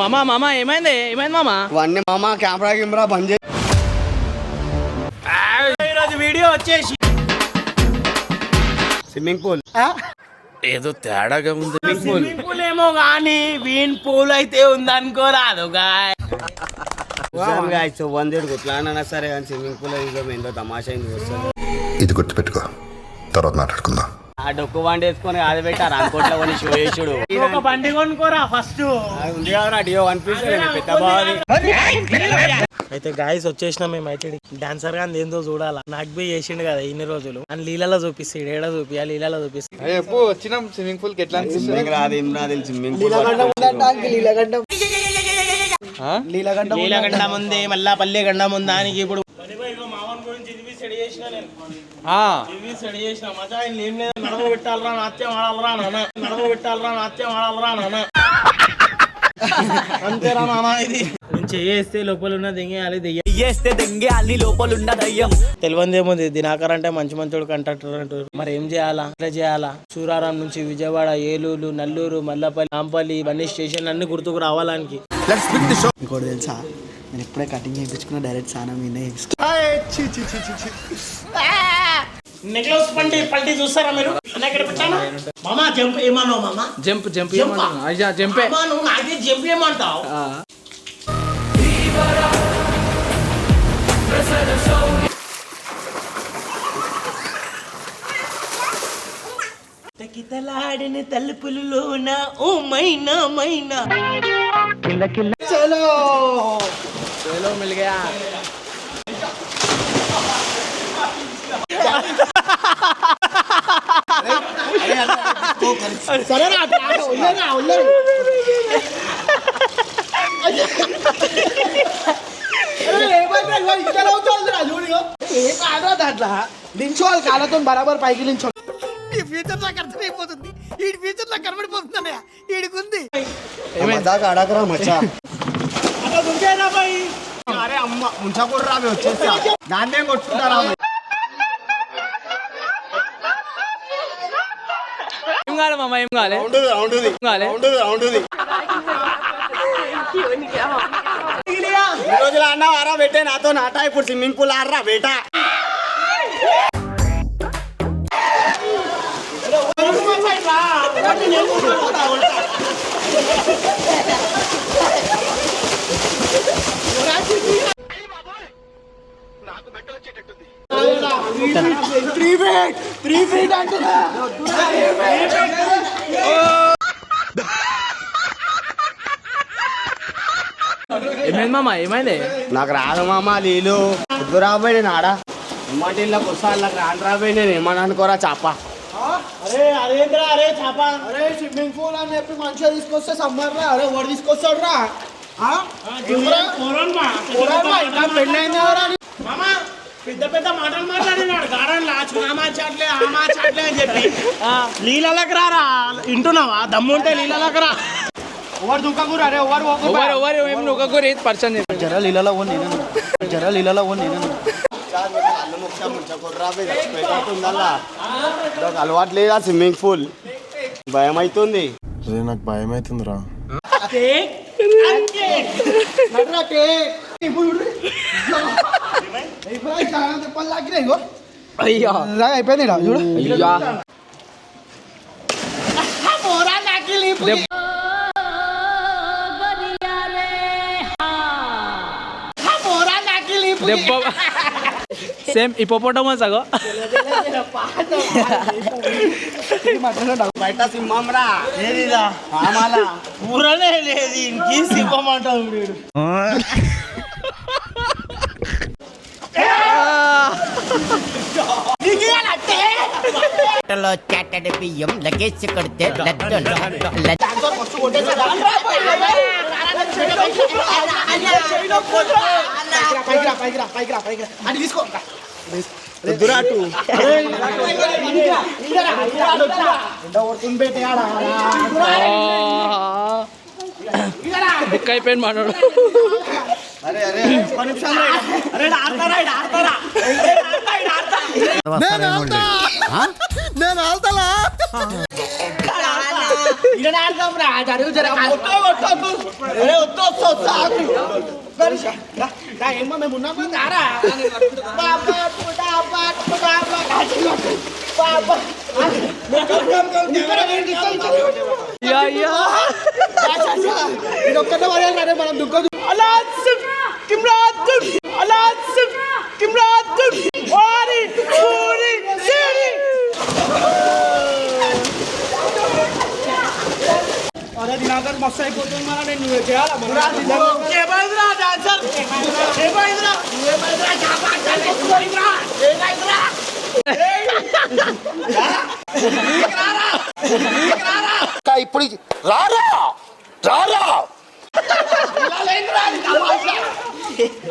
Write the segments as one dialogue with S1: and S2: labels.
S1: మామా ఏమైంది మామా?
S2: ఇవన్నీ మామా కెమెరా బంద్ చేసి
S1: ఈరోజు వీడియో వచ్చేసి
S2: స్విమ్మింగ్ పూల్
S1: ఏదో తేడాగా ఉంది. స్విమ్మింగ్ పూల్ ఏమో గానీ వీన్ పూల్ అయితే ఉందనుకోరాదు
S2: ప్లాన్ సరే కానీ స్విమ్మింగ్ పూల్ ఏందో తమాషా
S3: ఇది గుర్తుపెట్టుకో, తర్వాత మాట్లాడుకుందాం.
S2: ఆ డొక్కు బండి వేసుకొని అది పెట్టారు అనుకోట్ల కొని షో చేసుడు.
S1: ఒక బండి కొనుక్కోరా ఫస్ట్.
S2: ఉంది కదా డియో అనిపిస్తుంది పెద్ద బాగుంది.
S1: అయితే గాయస్ వచ్చేసినా మేము అయితే డాన్సర్ గా ఏందో చూడాలా. నాకు బి చేసిండు కదా ఇన్ని రోజులు అని లీలలో చూపిస్తాడు. ఏడా చూపియాలి లీలలో చూపిస్తాడు.
S4: ఎప్పుడు వచ్చినాం స్విమ్మింగ్ పూల్ కి ఎట్లా
S1: లీలగండం ఉంది మళ్ళా పల్లె గండం ఉంది. దానికి ఇప్పుడు నడవ పెట్టాలరా నాట్యం ఆడాలరా నాన్న అంతేరా నాన్న. ఇది నేను చేస్తే లోపల ఉన్న దెంగేయాలి దెంగేయాలి లోపల ఉన్న దయ్యం తెలియదేముంది. దినాకర్ అంటే మంచి మంచోడు కంట్రాక్టర్ అంటారు. మరి ఏం చేయాలా, ఎట్లా చేయాలా? సూరారం నుంచి విజయవాడ, ఏలూరు, నల్లూరు, మల్లపల్లి, నాంపల్లి ఇవన్నీ స్టేషన్లు అన్ని గుర్తుకు రావడానికి.
S5: ఇంకోటి తెలుసా, నేను ఎప్పుడే కటింగ్ చేయించుకున్నా డైరెక్ట్ సానా మీద
S1: నెక్లెస్ పల్టీ చూస్తారా మీరు? మామా జంప్ ఏమన్నావు మామా?
S4: జంప్ జంపే
S1: నువ్వు నాకే జంప్ ఏమంటావు? తకితలాడిన తలుపులలోన ఓ మైనా మైనా
S4: చలో మిల్ గయా.
S5: దాంట్లో దించోవాలి కాళ్ళతో బరాబర్ పైకి దించో.
S6: ఈ ఫ్యూచర్ నాకు అర్థమైపోతుంది. ఈ ఫ్యూచర్ నాకు కనబడిపోతుందన్నయ్య. ఈడికుంది
S2: అడగరా మచ్చా.
S5: అరే అమ్మ ముంచకూడదు రావి వచ్చేసి దాన్నే కొట్టుకుంటారా?
S4: ఏం కావాలి మామ, ఏం కావాలి?
S2: ఈ రోజులు అన్నావారా బేటే నాతో నాట. ఇప్పుడు స్విమ్మింగ్ పూల్ ఆడరా బేటా.
S4: ఏమైంది మామ, ఏమైంది?
S2: నాకు రాదు మామ నీళ్ళు పొద్దు రాబోయే నాడా ఇమ్మటిళ్ళకి వస్తా వాళ్ళకి రాను రాబోయే. నేను ఏమని అనుకోరా చాప.
S5: అరే అరేంద్రా అరే చాపా అరే స్విమ్మింగ్ పూల్ అని చెప్పి మంచిగా తీసుకొస్తే సమ్మర్ రా. అరే వాడు తీసుకొస్తాడు రా. ఇంకా పెళ్ళైంది
S1: పెద్ద పెద్ద మాటలు మాట్లాడినాడు గార్డెన్ లా. చాట్లే ఆమా చాట్లే అని చెప్పి లీలలకు రారా. వింటున్నావా? దమ్ముంటే లీలలకు రా.
S5: ఎవరు దుఃఖకూరు అరే ఎవరు
S4: ఏం నువ్వు పర్సన్
S5: జర లీలలో ఓ నేను
S2: అలవాటు లేదా స్విమ్మింగ్ పూల్? భయం అవుతుంది.
S3: నాకు భయం అవుతుందిరా.
S5: అయిపోయింది చూడు.
S4: సేమ్ హిప్పోపోటమస్ అగో.
S2: బయట సింహం రా.
S1: ఏదిదా ఊరనే లేదు ఇంకీ సింహం అంటావు.
S6: చాటడి బియ్యం లగేజ్ కొడితే
S5: అని తీసుకో.
S4: బుక్ అయిపోయింది మనోడు.
S6: నేను
S5: ఇలా ఆడదాం రా జరుగు ఏమో మేము ఉన్నాం రారా ఇది ఒక్కటే పడేయాలి మనం దుఃఖం అరే దినాకర్ మస్తు అయిపోతుంది మన నేను నువ్వు చేయాలా
S3: ఇప్పుడు రారా రారా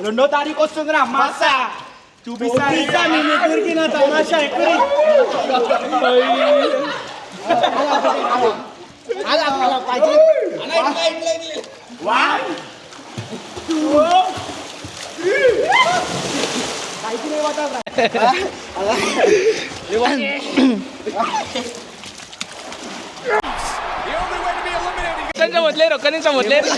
S5: 2వ తారీఖు వస్తుంది రా అమ్మాస చూపిస్తా నేను ఎక్కడికి నా తమాషా ఎక్కడి
S4: వదిలేరు ఒక్క నిమిషం వదిలేరు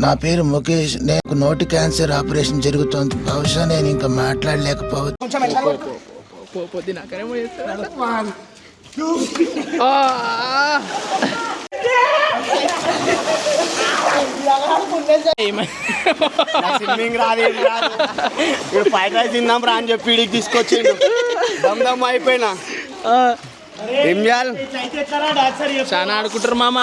S7: నా పేరు ముఖేష్. నాకు నోటి క్యాన్సర్ ఆపరేషన్ జరుగుతోంది. బహుశా నేను ఇంకా మాట్లాడలేకపోవచ్చు.
S4: పొద్దునాకరేమో చేస్తాడు.
S2: స్విమ్మింగ్ రాదు ఏం రాదు ఇప్పుడు ఫ్రైడ్ రైస్ తిందాం రా అని చెప్పి ఇడికి తీసుకొచ్చిండు దమ్ అయిపోయినా ఏం చేయాలి
S4: చాలా ఆడుకుంటారు మామ,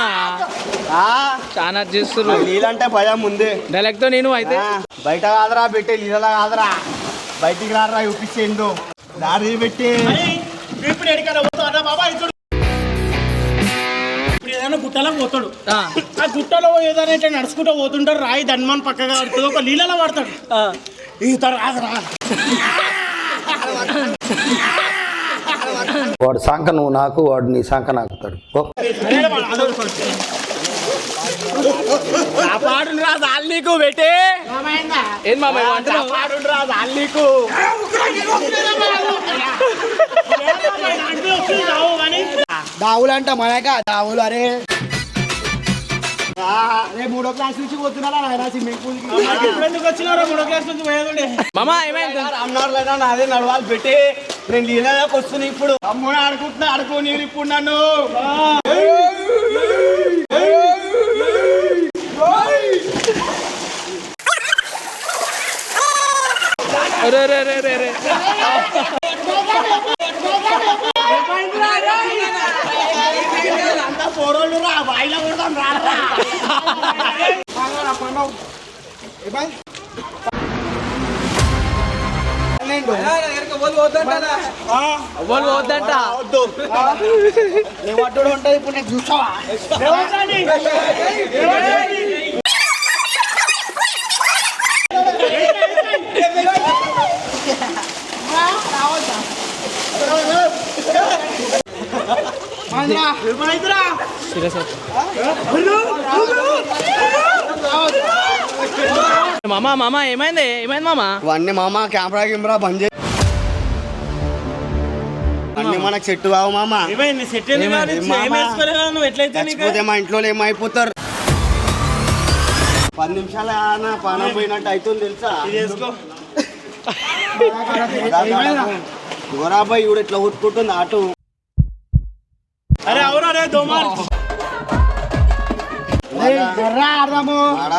S4: చాలా చేస్తున్నారు.
S2: నీళ్ళంటే భయం ముందే
S4: డైరెక్ట్ నేను అయితే
S2: బయట కాదురా పెట్టే నీళ్ళలా కాదురా బయటికి రారా చూపించేందు దారి పెట్టి
S5: ఇప్పుడు ఎడికన్నా పోతాడు బాబా ఇప్పుడు ఏదైనా గుట్టలో పోతాడు ఆ గుట్టలో ఏదైనా నడుచుకుంటూ పోతుంటారు రాయి ధన్మాన్ పక్కగా ఆడుతుంది ఒక నీళ్ళలో పడతాడు ఈత రాదురా
S8: వాడు సంఖ నువ్వు నాకు, వాడు నీ సంఖ నాకుతాడు.
S2: కాపాడు రా దాల్ నీకు పెట్టే
S4: ఏం మామ
S2: కాపాడు రా దాల్ నీకు
S5: దావులు అంట మనక దావులు అరే అరే 3వ క్లాస్ నుంచి పోతున్నారా ఆయన స్విమ్మింగ్ పూల్ ఎందుకు వచ్చినారా 3వ క్లాస్ నుంచి పోయేది
S4: మామ ఏమైంది?
S2: రామ్నాథ్లైనా నాదే నడవాలి పెట్టి నేను నీళ్ళకి వస్తున్నా ఇప్పుడు అమ్ముడు ఆడుకుంటున్నా ఆడుకో నీళ్ళు ఇప్పుడు నన్ను అంతా పోరోళ్ళు రా వాయిలో కొడతాం రా
S4: వద్దంట
S5: ఏమంటాడు ఉంటుంది ఇప్పుడు నేను చూసావా
S4: మామ మామ ఏమైంది? ఏమైంది మామ?
S2: ఇవన్నీ మామ కెమెరా బంద్ చేయి అన్ని మనకు సెట్ కావు మామ చచ్చిపోతే మా ఇంట్లో ఏమైపోతారు 10 నిమిషాల పానం పోయినట్టు అవుతుంది తెలుసా గోరాబాయ్ ఇవిడ ఇట్లా ఉట్టుకుంటుంది ఆటో
S5: అరే అవునా రే దోమార్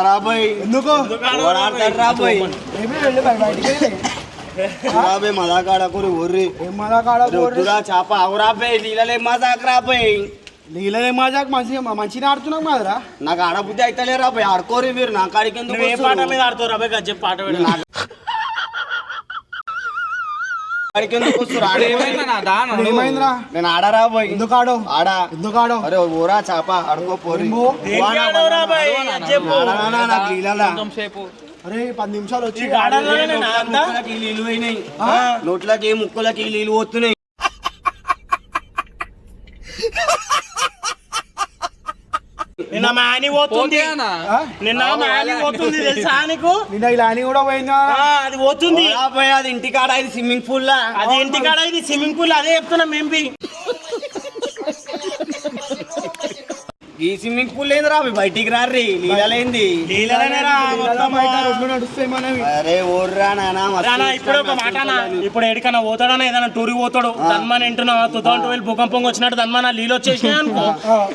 S2: రాబాయ్ ఎందుకు రాబాయ్ రాబాయ్ మదాకాడకూరి ఒర్రి వద్దురా చేప అవురాబాయ్ నీళ్ళలే మజాక్ రాబాయ్
S5: నీళ్ళదే మజాక్ మంచిగా ఆడుతున్నాం కదరా
S2: నాకు ఆడబుద్ధి అయితే రాబాయ్ ఆడుకోరు మీరు నా కాడికి ఎందుకు
S1: ఏ పాట మీద ఆడుతావు రాబాయ్ గజ్జె పాట
S5: ఏమైందిరా
S2: నేను ఆడరాబాయ్
S5: ఎందుకు ఆడో
S2: ఆడా
S5: ఎందుకు ఆడో
S2: అరే ఊరా చేప ఆడుకో పోరి
S5: అరే 10 నిమిషాలు వచ్చి
S2: ముక్కలకి నీళ్ళు పోయినాయి నోట్లకి ముక్కలకి నీళ్ళు పోతున్నాయి
S5: నిన్న మ్యాని పోతుంది నిన్న మ్యాని పోతుంది తెలుసా నీకు
S2: నిన్న ఇలా అని కూడా పోయిందా
S5: అది పోతుంది
S2: అది ఇంటికాడ ఇది స్విమ్మింగ్ పూల్ లా
S5: అది ఇంటికాడ ఇది స్విమ్మింగ్ పూల్ అదే చెప్తున్నా మేము
S2: ఈ స్విమ్మింగ్ పూల్ ఏందిరా అవి బయటికి రారీ నీళ్ళలేంది అరే ఓర్రా నానా
S5: ఇప్పుడు ఒక మాటనా ఇప్పుడు ఎడికన్నా పోతాడనా ఏదైనా టూర్కి పోతాడు ధన్మాన్ వింటున్నా 2012 భూకంపం వచ్చినట్టు ధన్మాన్ నీళ్ళు వచ్చేసినాయి అనుకో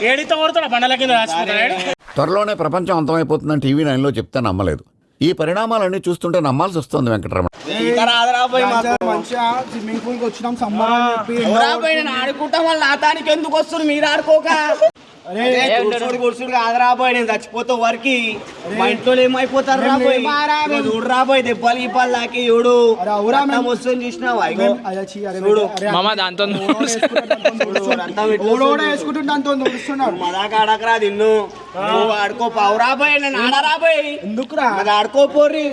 S5: ఏడితో కొడతాడు బండల కింద రాసిపోతాడు
S3: త్వరలోనే ప్రపంచం అంతమైపోతుందని టీవీ 9లో చెప్తే నమ్మలేదు. ఈ పరిణామాలన్నీ చూస్తుంటే నమ్మాల్సి వస్తుంది వెంకటరమణ.
S2: స్విమ్మింగ్ పూల్ కి వచ్చినాం సమ్మర్ అని చెప్పి ఆడుకుంటాం వాళ్ళ నాతానికి ఎందుకు వస్తుంది మీరు ఆడుకోక గుడుసుడు కాదు రాబోయ్ నేను చచ్చిపోతా వరకు మా ఇంట్లో ఏమైపోతారు రాబోయ్ చూడు రాబోయ్ దెబ్బలు గిబ్బలు నాకి చూడు వస్తుంది చూసినావా చూడు
S4: మామ దాంతో
S2: మదాకా ఆడకరా తిన్ను నువ్వు ఆడుకో పావు రాబోయ్ నేను ఆడరాబోయ్ ఎందుకు రా అది ఆడుకోపోర్రి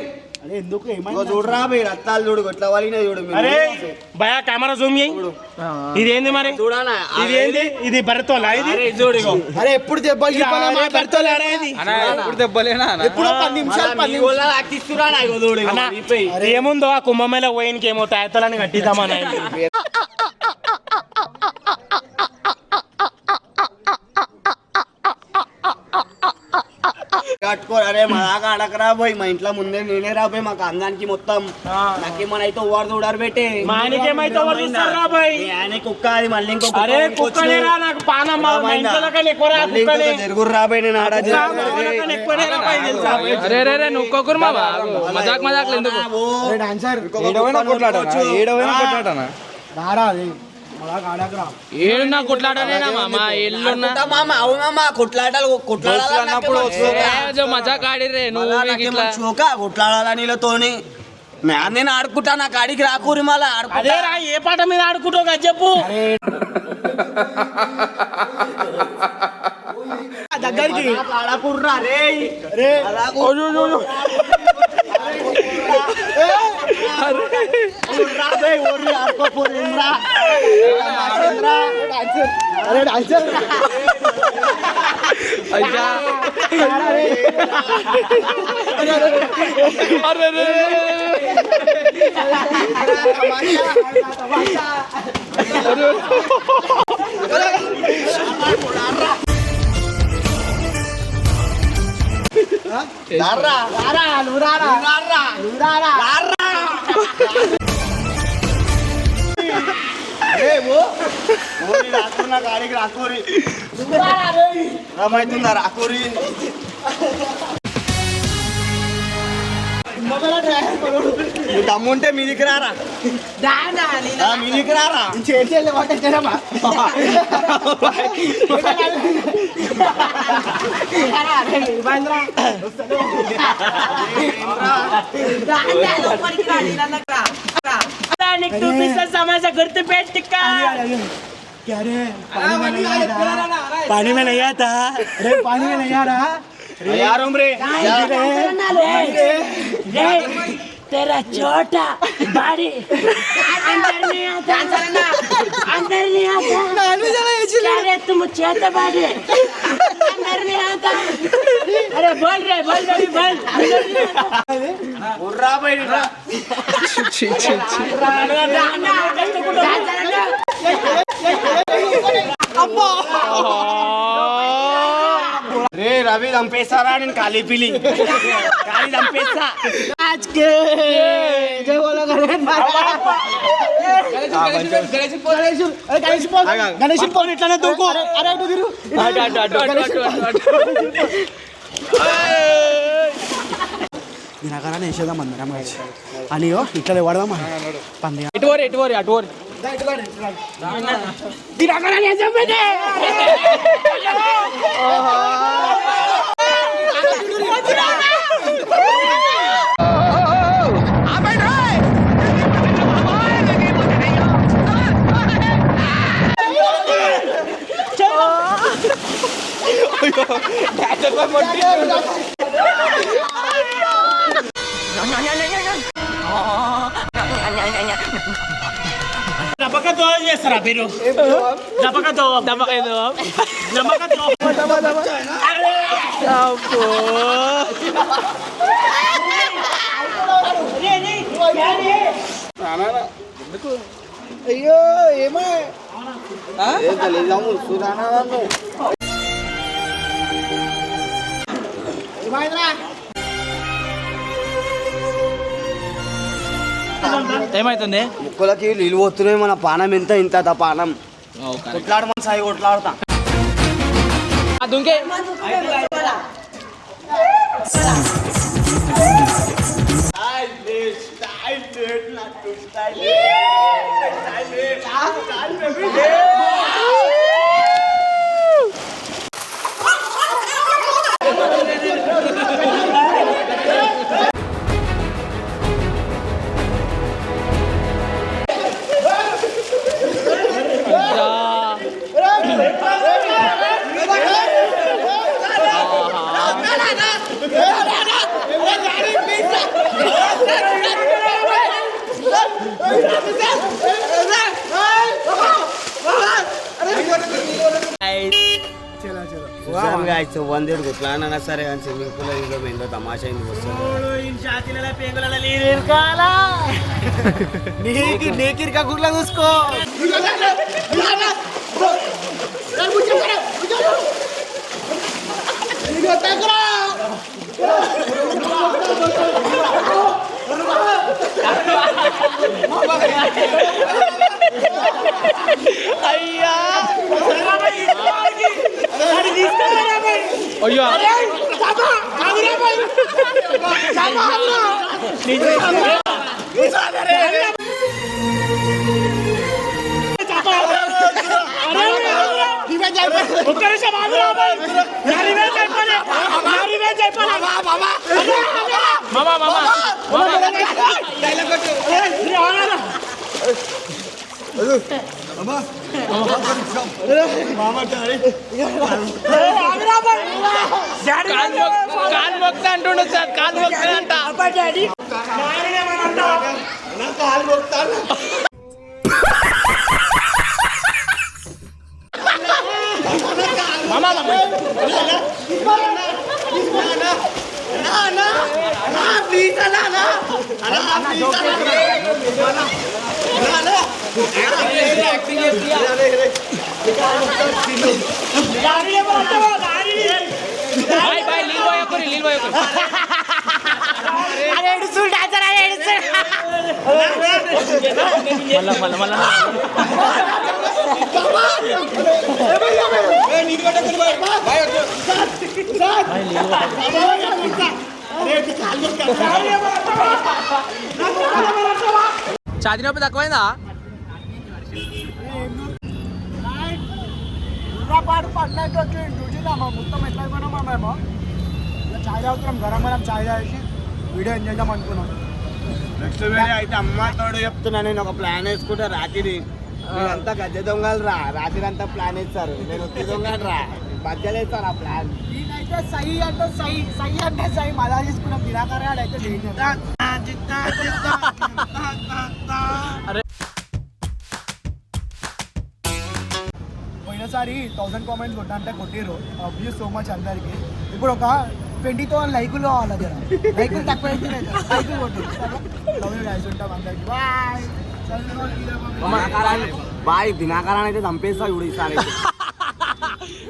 S2: ఎందుకు చూడు రాబోయ్ రత్తాలు చూడు ఇట్లా వలిన చూడు
S5: అరే భయ కెమెరా జూమ్ చేయి ఇదేంది మరి
S2: చూడానా
S5: ఇది ఏంది ఇది బర్తోలా ఇది
S2: చూడు అరే ఎప్పుడు దెబ్బలు
S4: ఎప్పుడు దెబ్బలేనా
S2: ఎప్పుడు 10 నిమిషాలు
S5: ఏముందో ఆ కుంభమేళ పోయినకి ఏమో తాయతలని కట్టిద్దామని
S2: కట్టుకో అరే మా దాకా అడకరా పోయి మా ఇంట్లో ముందే నేనే రాబోయ్ మాకు అందానికి మొత్తం నాకేమనైతే ఓవర్ చూడారు పెట్టి
S5: మా ఆయనకేమైతే ఎవరు చూస్తారు రా బాయ్
S2: ఆయన కుక్క అది మళ్ళీ ఇంకొక
S5: అరే కుక్కనేరా నాకు పానమ్మ మా ఇంట్లో కన్నా ఎక్కువరా కుక్కనే
S2: జరుగురు రాబోయ్ నేను ఆడ
S5: ఎక్కువనే రా బాయ్ తెలుసా
S4: అరే రే రే నువ్వు కొక్కురు మామ మజాక్ మజాక్ ఎందుకు ఏడున్నా కొట్లాడనేనా మామ ఎల్లున్నా
S2: మామ అవునమ్మా కొట్లాడాలి
S4: మజాక్ ఆడిరే నువ్వు ఇట్లా
S2: కొట్లాడాలా నీళ్ళతోని నేను ఆడుకుంటా నాకు ఆడికి రాకూరి మళ్ళా
S5: అదేరా ఏ పాట మీద ఆడుకుంటావు కదా చెప్పు
S2: దగ్గరికి ఆడకుర్రా రే
S4: అయ్యా
S2: గాడికి రాకూరి రమైతుందా రాకూరి దమ్ముంటే మీదికి రారా మీదికి రారా
S5: సమస్య గుర్తు పెట్టుక पानी में नहीं आता
S2: अरे पानी में नहीं आ रहा यार उम्रे
S9: तेरा छोटा बाड़ी अंदर नहीं आता अंदर नहीं आता अरे तुम चेता बाड़ी अंदर नहीं आता अरे बोल रही बोल
S2: उर्रा भाई రే రవి చంపేస్తారా నేను ఖాళీ పిలి ఖాళీ చంపేస్తా
S5: గణేష్ పోనీ ఇట్లానే దూకు
S2: దినకరాన్ని వేసేద్దాం అందరం కలిసి అనియో ఇట్లా వాడదాం పంది
S4: ఎటువరి
S5: దెబ్బకతో చేస్తారా మీరు దెబ్బకతో నమ్మక ద్రోహం.
S2: అయ్యో ఏమో సుధానా
S4: ఏమైతుంది
S2: ముక్కులకి నీళ్ళు పోతున్నాయి. మన పానం ఎంత ఇంత పానం కొట్లాడమని సాయి కొట్లాడతా.
S4: దుంకే
S2: వందేడు కొట్లాడినా సరే కానీ స్విమ్మింగ్ పూల్ ఇదో ఏందో తమాషా అయింది వస్తుంది. నీకిరికా గుడ్ల చూసుకో.
S1: అయ్యా
S4: అయ్యో కాలు మొక్తా అంటుండు సార్, కాలు మొక్తాడంట. ఛాతీ నొప్పి తక్కువైందా?
S2: మొత్తం ఎట్లా అయిపోయినామా మేము చాయ్ తాగుతున్నాం, గరం గరం చాయ్ తాగేసి వీడియో ఎంజాయ్ చేద్దాం అనుకున్నాం. నెక్స్ట్ వీడియో అయితే అమ్మతోడు చెప్తున్నా, నేను ఒక ప్లాన్ వేసుకుంటా. రాత్రి మీరంతా గద్దె దొంగలు రా, రాత్రి అంతా ప్లాన్ వేస్తారు, నేను ఒత్తి దొంగలు రా, మధ్యలో వేస్తారు ఆ ప్లాన్. నేనైతే సై అంటే సై, సై అంటే సై మజా తీసుకున్నాం. దినాకర్ అయితే పోయినసారి 1000 కామెంట్స్ కొట్టంటే కొట్టిరు, వ్యూస్ సో మచ్ అందరికి. ఇప్పుడు ఒక 20,000 లైకులు కావాలి, దగ్గర లైకులు తక్కువ అయితే లైకులు కొట్టి ఉంటాం అందరికి. Bye bye. దినాకరాన్ని అయితే చంపేస్తా ఇప్పుడు ఈసారి.